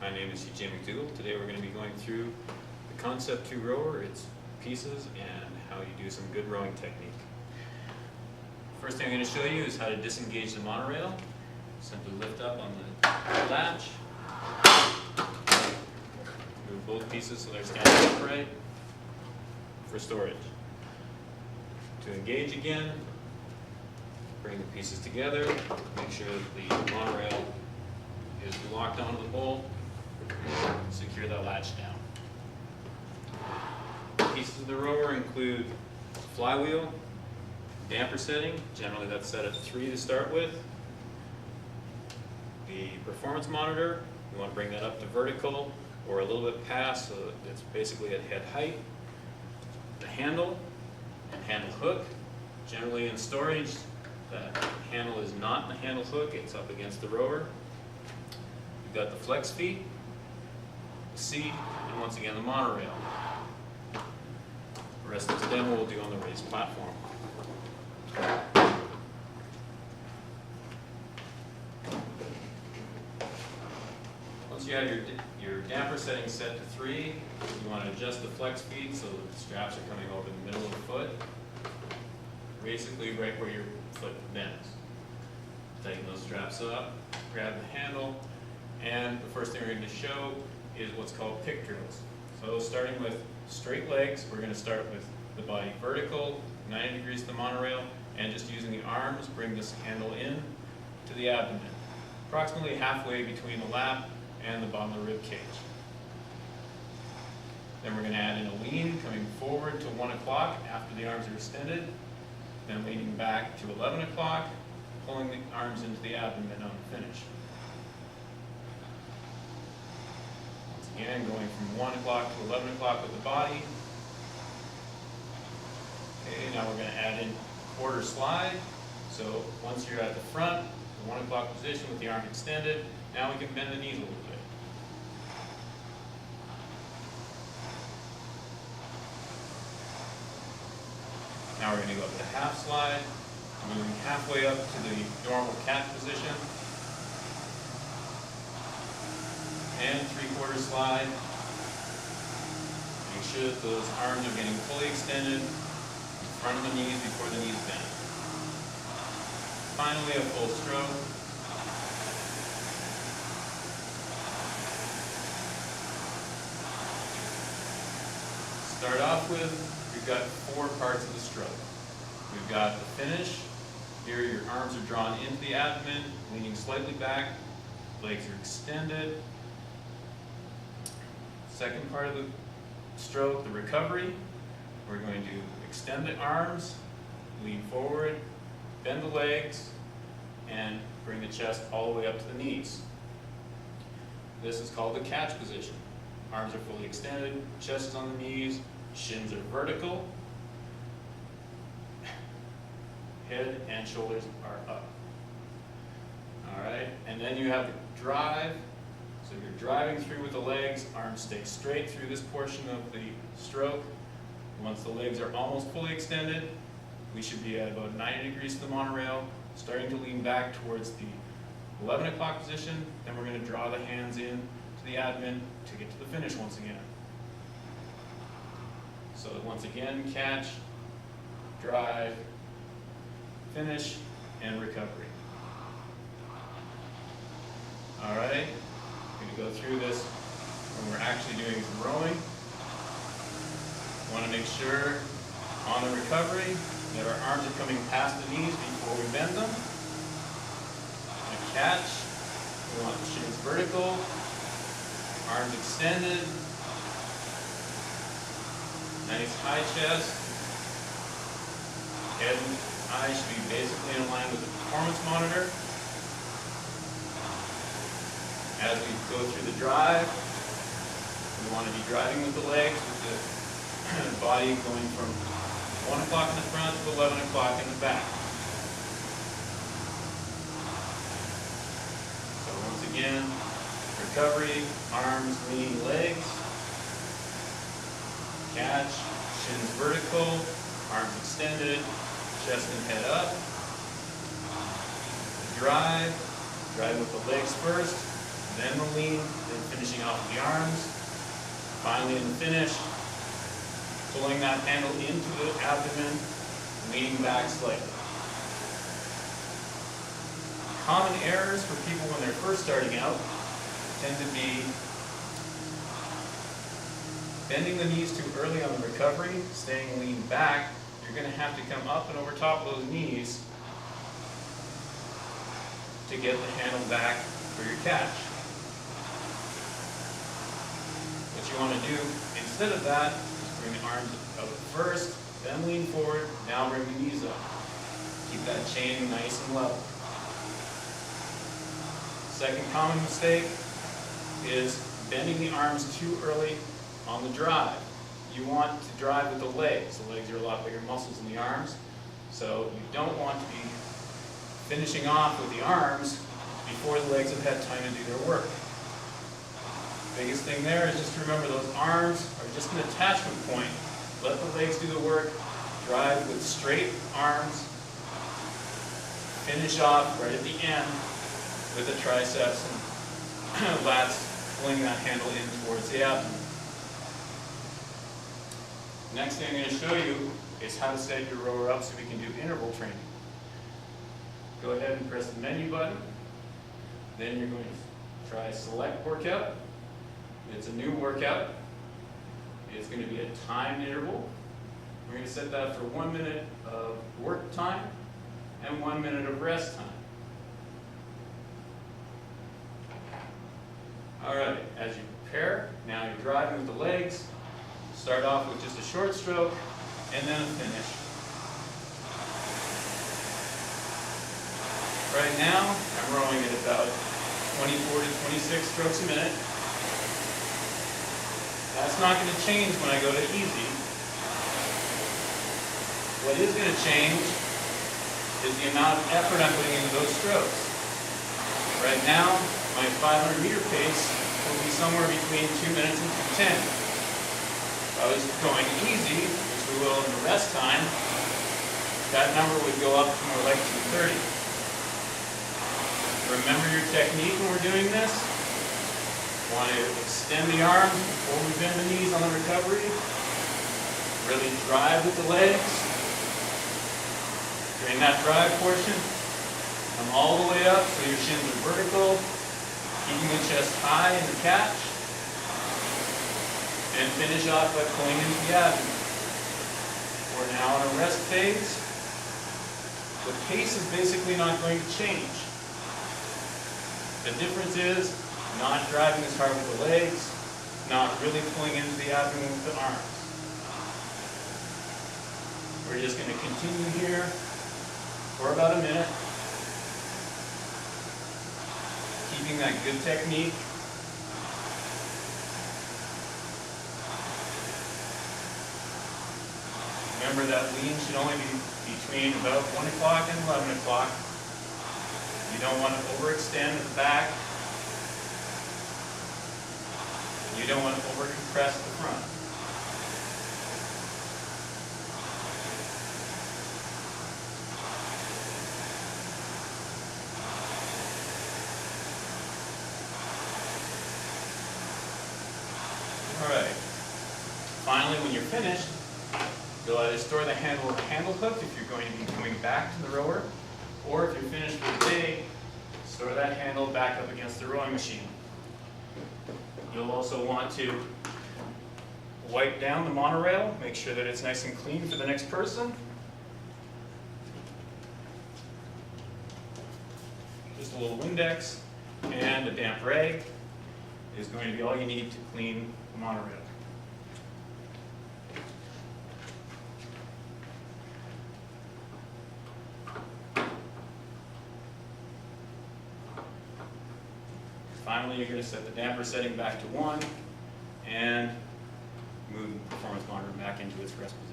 My name is CJ McDougall. Today we're going to be going through the Concept2 rower, its pieces, and how you do some good rowing technique. First thing I'm going to show you is how to disengage the monorail. Simply lift up on the latch, move both pieces so they're standing upright for storage. To engage again, bring the pieces together, make sure that the monorail is locked onto the pole, secure the latch down. Pieces of the rower include flywheel, damper setting, generally that's set at 3 to start with. The performance monitor, you want to bring that up to vertical or a little bit past so that it's basically at head height. The handle and handle hook, generally in storage, the handle is not in the handle hook, it's up against the rower. You've got the flex feet, the seat, and once again the monorail. The rest of this demo we'll do on the raised platform. Once you have your damper setting set to 3, you want to adjust the flex feet so that the straps are coming over the middle of the foot, basically right where your foot bends. Tighten those straps up, grab the handle, and the first thing we're going to show is what's called pick drills. So starting with straight legs, we're going to start with the body vertical, 90 degrees to the monorail, and just using the arms, bring this handle in to the abdomen, approximately halfway between the lap and the bottom of the rib cage. Then we're going to add in a lean, coming forward to 1 o'clock after the arms are extended, then leaning back to 11 o'clock, pulling the arms into the abdomen on the finish. Once again, going from 1 o'clock to 11 o'clock with the body. Okay, now we're going to add in quarter slide. So once you're at the front, the 1 o'clock position with the arms extended, now we can bend the knees a little bit. Now we're going to go up to half slide, moving halfway up to the normal cat position, and 3/4 slide. Make sure that those arms are getting fully extended in front of the knees before the knees bend. Finally, a full stroke. Start off with, we've got 4 parts of the stroke. We've got the finish. Here your arms are drawn into the abdomen, leaning slightly back, legs are extended. Second part of the stroke, the recovery. We're going to extend the arms, lean forward, bend the legs, and bring the chest all the way up to the knees. This is called the catch position. Arms are fully extended, chest is on the knees, shins are vertical, head and shoulders are up. Alright, and then you have the drive. So you're driving through with the legs, arms stay straight through this portion of the stroke. Once the legs are almost fully extended, we should be at about 90 degrees to the monorail, starting to lean back towards the 11 o'clock position. Then we're going to draw the hands in to the abdomen to get to the finish once again. So once again, catch, drive, finish, and recovery. Alright, we're going to go through this when we're actually doing some rowing. We want to make sure on the recovery that our arms are coming past the knees before we bend them. On a catch, we want the shins vertical, arms extended, nice high chest, head and eyes should be basically in line with the performance monitor. As we go through the drive, we want to be driving with the legs, with the body going from 1 o'clock in the front to 11 o'clock in the back. So once again, recovery, arms, lean, legs, catch, shins vertical, arms extended, chest and head up. Drive with the legs first, then the lean, then finishing off with the arms. Finally in the finish, pulling that handle into the abdomen, leaning back slightly. Common errors for people when they're first starting out tend to be bending the knees too early on the recovery, staying lean back. You're going to have to come up and over top of those knees to get the handle back for your catch. What you want to do instead of that is bring the arms out first, then lean forward, now bring the knees up. Keep that chain nice and level. Second common mistake is bending the arms too early on the drive. You want to drive with the legs. The legs are a lot bigger muscles than the arms, so you don't want to be finishing off with the arms before the legs have had time to do their work. Biggest thing there is just to remember those arms are just an attachment point. Let the legs do the work. Drive with straight arms. Finish off right at the end with the triceps and lats pulling that handle in towards the abdomen. Next thing I'm going to show you is how to set your rower up so we can do interval training. Go ahead and press the menu button. Then you're going to try select workout. It's a new workout. It's going to be a timed interval. We're going to set that for 1 minute of work time and 1 minute of rest time. Alright, as you prepare, now you're driving with the legs. Start off with just a short stroke and then a finish. Right now, I'm rowing at about 24 to 26 strokes a minute. That's not going to change when I go to easy. What is going to change is the amount of effort I'm putting into those strokes. Right now, my 500 meter pace will be somewhere between 2 minutes and 10. If I was going easy, which we will in the rest time, that number would go up to more like 230. Remember your technique when we're doing this. You want to extend the arms before we bend the knees on the recovery. Really drive with the legs. During that drive portion, come all the way up so your shins are vertical, keeping the chest high in the catch, and finish off by pulling into the abdomen. We're now in a rest phase. The pace is basically not going to change. The difference is not driving as hard with the legs, not really pulling into the abdomen with the arms. We're just going to continue here for about a minute, keeping that good technique. Remember that lean should only be between about 1 o'clock and 11 o'clock. You don't want to overextend at the back. You don't want to overcompress the front. Alright. Finally, when you're finished, you'll either store the handle with a handle hook if you're going to be coming back to the rower, or if you're finished for the day, store that handle back up against the rowing machine. You'll also want to wipe down the monorail, make sure that it's nice and clean for the next person. Just a little Windex and a damp rag is going to be all you need to clean the monorail. Finally, you're going to set the damper setting back to 1 and move the performance monitor back into its rest position.